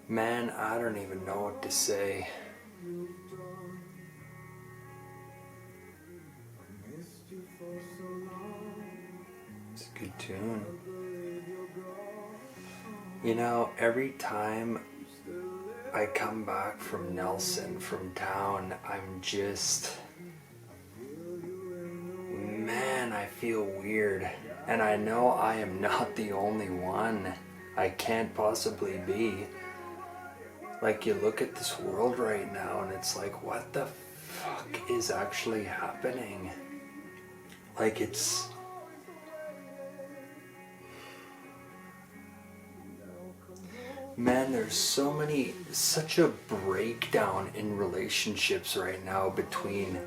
Man, I don't even know what to say. It's a good tune. You know, every time I come back from Nelson, from town, I'm just... Man, I feel weird. And I know I am not the only one. I can't possibly be. Like, you look at this world right now and it's like, what the fuck is actually happening? Like, it's... Man, there's such a breakdown in relationships right now between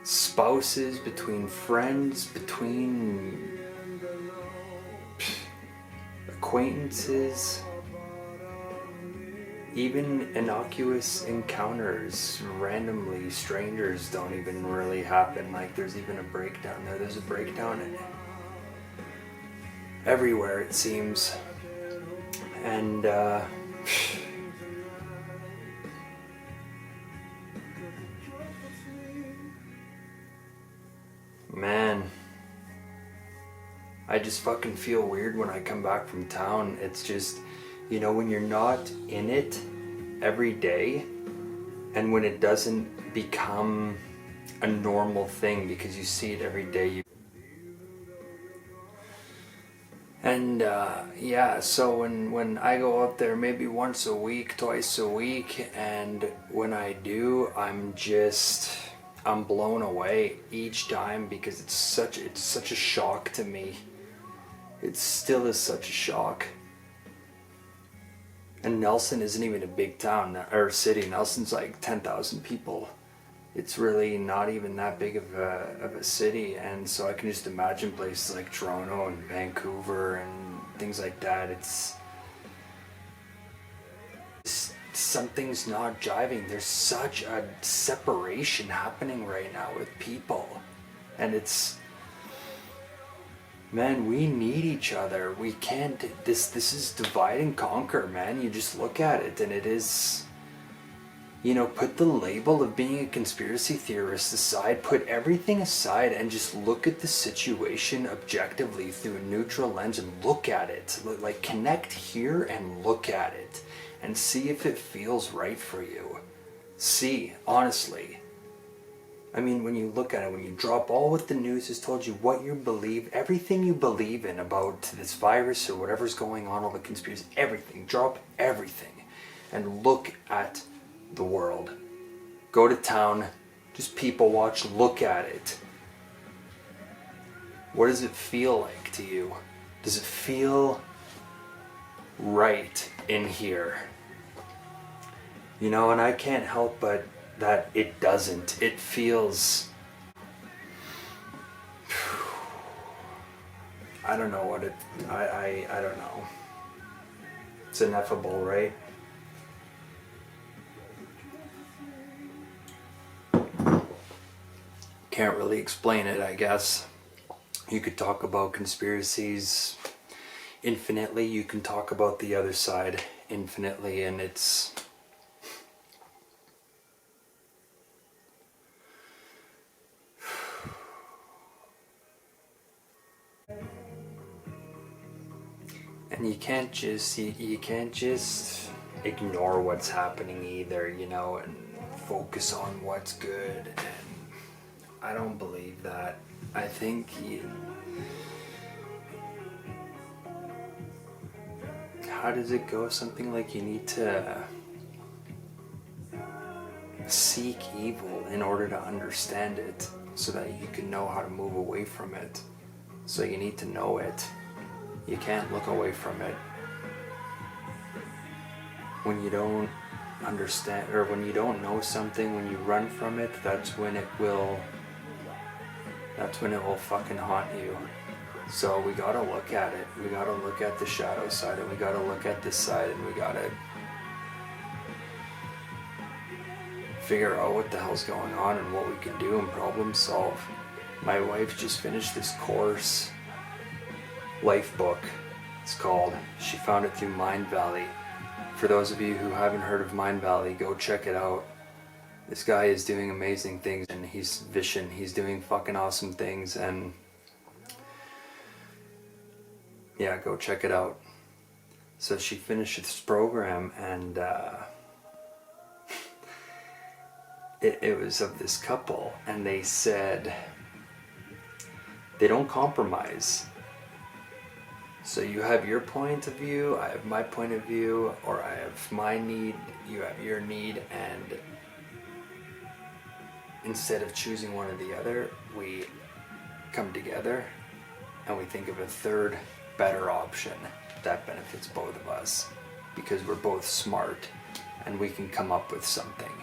spouses, between friends, between acquaintances. Even innocuous encounters, randomly, strangers don't even really happen. Like, there's even a breakdown there. There's a breakdown in everywhere, it seems. And, man, I just fucking feel weird when I come back from town. It's just, you know, when you're not in it every day, and when it doesn't become a normal thing because you see it every day. And yeah, so when I go out there maybe once a week, twice a week, and when I do, I'm blown away each time because it's such a shock to me. It still is such a shock. And Nelson isn't even a big town or city. Nelson's like 10,000 people. It's really not even that big of a city, and so I can just imagine places like Toronto and Vancouver and things like that. It's something's not jiving. There's such a separation happening right now with people, and it's, man, we need each other. We can't. This is divide and conquer, man. You just look at it, and it is. You know, put the label of being a conspiracy theorist aside, put everything aside, and just look at the situation objectively through a neutral lens and look at it. Like, connect here and look at it and see if it feels right for you. See, honestly. I mean, when you look at it, when you drop all what the news has told you, what you believe, everything you believe in about this virus or whatever's going on, all the conspiracy, everything, drop everything and look at the world. Go to town, just people watch, look at it. What does it feel like to you? Does it feel right in here? You know, and I can't help but that it doesn't. It feels... I don't know what it... I don't know. It's ineffable, right? Can't really explain it, I guess. You could talk about conspiracies infinitely. You can talk about the other side infinitely, and it's... And you can't just ignore what's happening either, you know, and focus on what's good. And I don't believe that. I think how does it go? Something like you need to seek evil in order to understand it so that you can know how to move away from it. So you need to know it. You can't look away from it. When you don't understand, or when you don't know something, when you run from it, that's when it will fucking haunt you. So we gotta look at it. We gotta look at the shadow side, and we gotta look at this side, and we gotta figure out what the hell's going on and what we can do and problem solve. My wife just finished this course, life book, it's called. She found it through Mind Valley, For those of you who haven't heard of Mind Valley, go check it out. This guy is doing amazing things, and he's vision. He's doing fucking awesome things, and yeah, go check it out. So she finished this program, and it was of this couple, and they said they don't compromise. So you have your point of view, I have my point of view, or I have my need, you have your need, and instead of choosing one or the other, we come together and we think of a third better option that benefits both of us, because we're both smart and we can come up with something.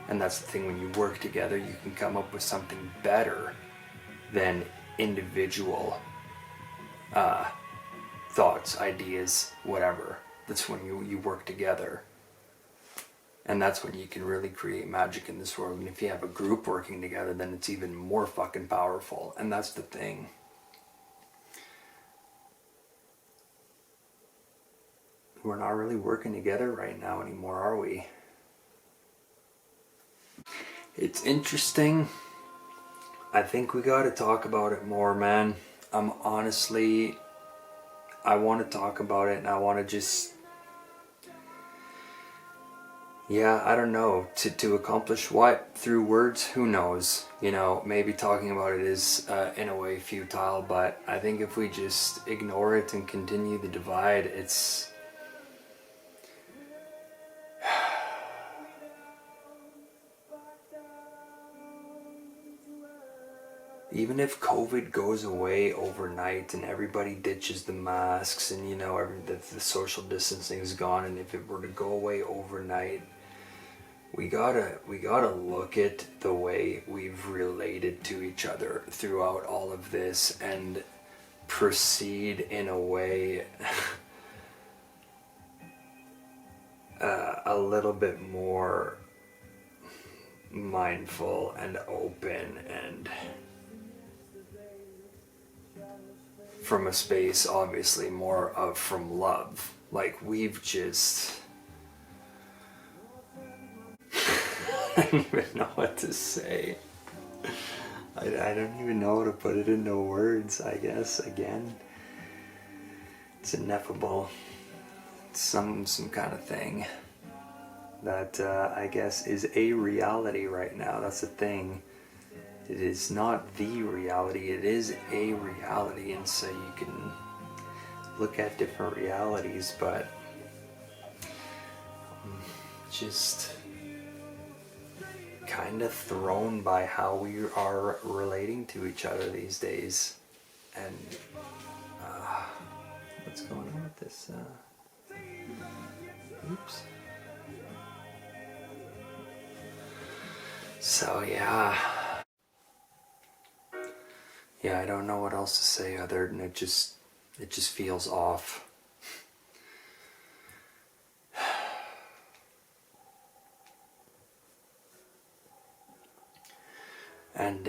And that's the thing, when you work together, you can come up with something better than individual thoughts, ideas, whatever. That's when you work together. And that's when you can really create magic in this world. And if you have a group working together, then it's even more fucking powerful. And that's the thing. We're not really working together right now anymore, are we? It's interesting. I think we gotta talk about it more, man. I want to talk about it, and I want to just, yeah, I don't know, to accomplish what? Through words? Who knows? You know, maybe talking about it is in a way futile, but I think if we just ignore it and continue the divide, it's... Even if COVID goes away overnight and everybody ditches the masks and, you know, the social distancing is gone, and if it were to go away overnight, we gotta look at the way we've related to each other throughout all of this and proceed in a way a little bit more mindful and open, and from a space obviously more of from love. Like, we've just I don't even know what to say. I don't even know how to put it into words, I guess. Again, it's ineffable. It's some kind of thing that I guess is a reality right now. That's the thing. It is not the reality, it is a reality, and so you can look at different realities, but just kind of thrown by how we are relating to each other these days. And what's going on with this? Oops. So yeah, I don't know what else to say other than it just feels off. And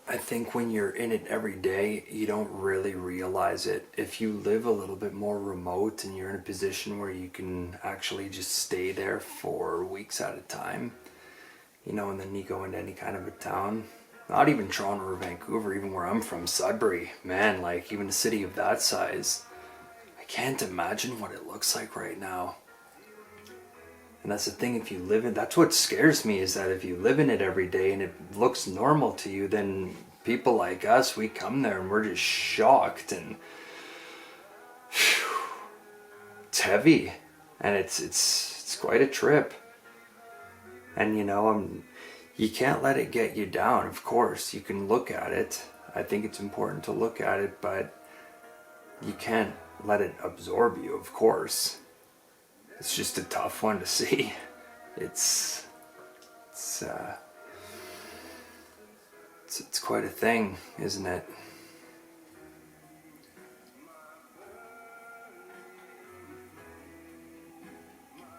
I think when you're in it every day, you don't really realize it. If you live a little bit more remote and you're in a position where you can actually just stay there for weeks at a time, you know, and then you go into any kind of a town, not even Toronto or Vancouver, even where I'm from, Sudbury, man, like even a city of that size, I can't imagine what it looks like right now. And that's the thing, if you live in, that's what scares me, is that if you live in it every day and it looks normal to you, then people like us, we come there and we're just shocked, and it's heavy, and it's quite a trip. And you know, you can't let it get you down. Of course, you can look at it. I think it's important to look at it, but you can't let it absorb you, of course. It's just a tough one to see. It's quite a thing, isn't it?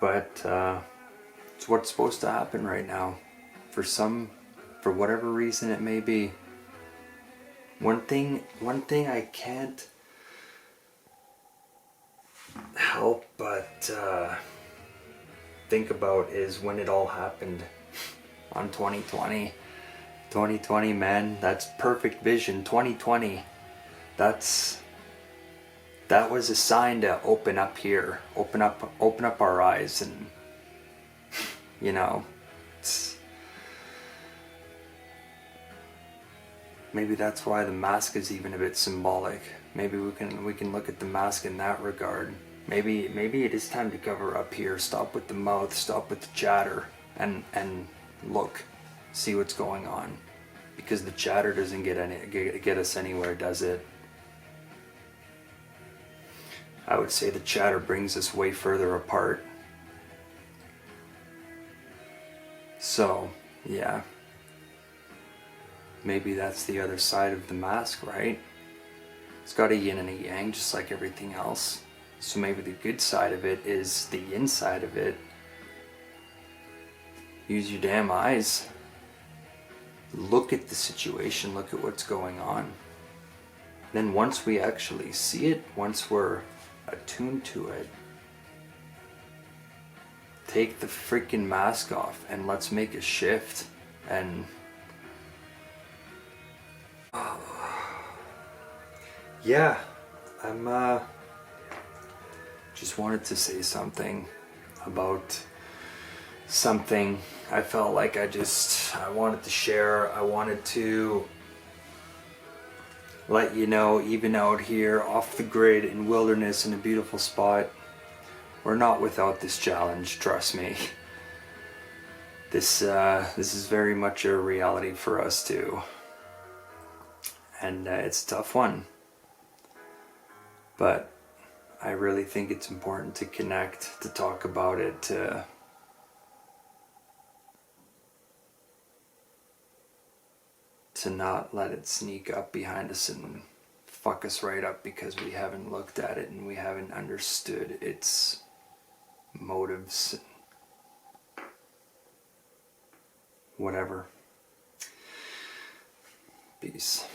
But it's what's supposed to happen right now. For whatever reason it may be. One thing I can't help but think about is when it all happened on 2020. 2020, man, that's perfect vision. 2020, that was a sign to open up here, open up our eyes, and you know, maybe that's why the mask is even a bit symbolic. Maybe we can look at the mask in that regard. Maybe it is time to cover up here. Stop with the mouth, stop with the chatter, and look, see what's going on. Because the chatter doesn't get us anywhere, does it? I would say the chatter brings us way further apart. So, yeah. Maybe that's the other side of the mask, right? It's got a yin and a yang, just like everything else. So maybe the good side of it is the inside of it. Use your damn eyes. Look at the situation, look at what's going on. Then once we actually see it, once we're attuned to it, take the freaking mask off and let's make a shift. And yeah, I'm just wanted to say something about something I felt like I wanted to share. I wanted to let you know, even out here off the grid in wilderness in a beautiful spot, we're not without this challenge, trust me. This is very much a reality for us too. And it's a tough one. But I really think it's important to connect, to talk about it, to not let it sneak up behind us and fuck us right up because we haven't looked at it and we haven't understood its motives, whatever. Peace.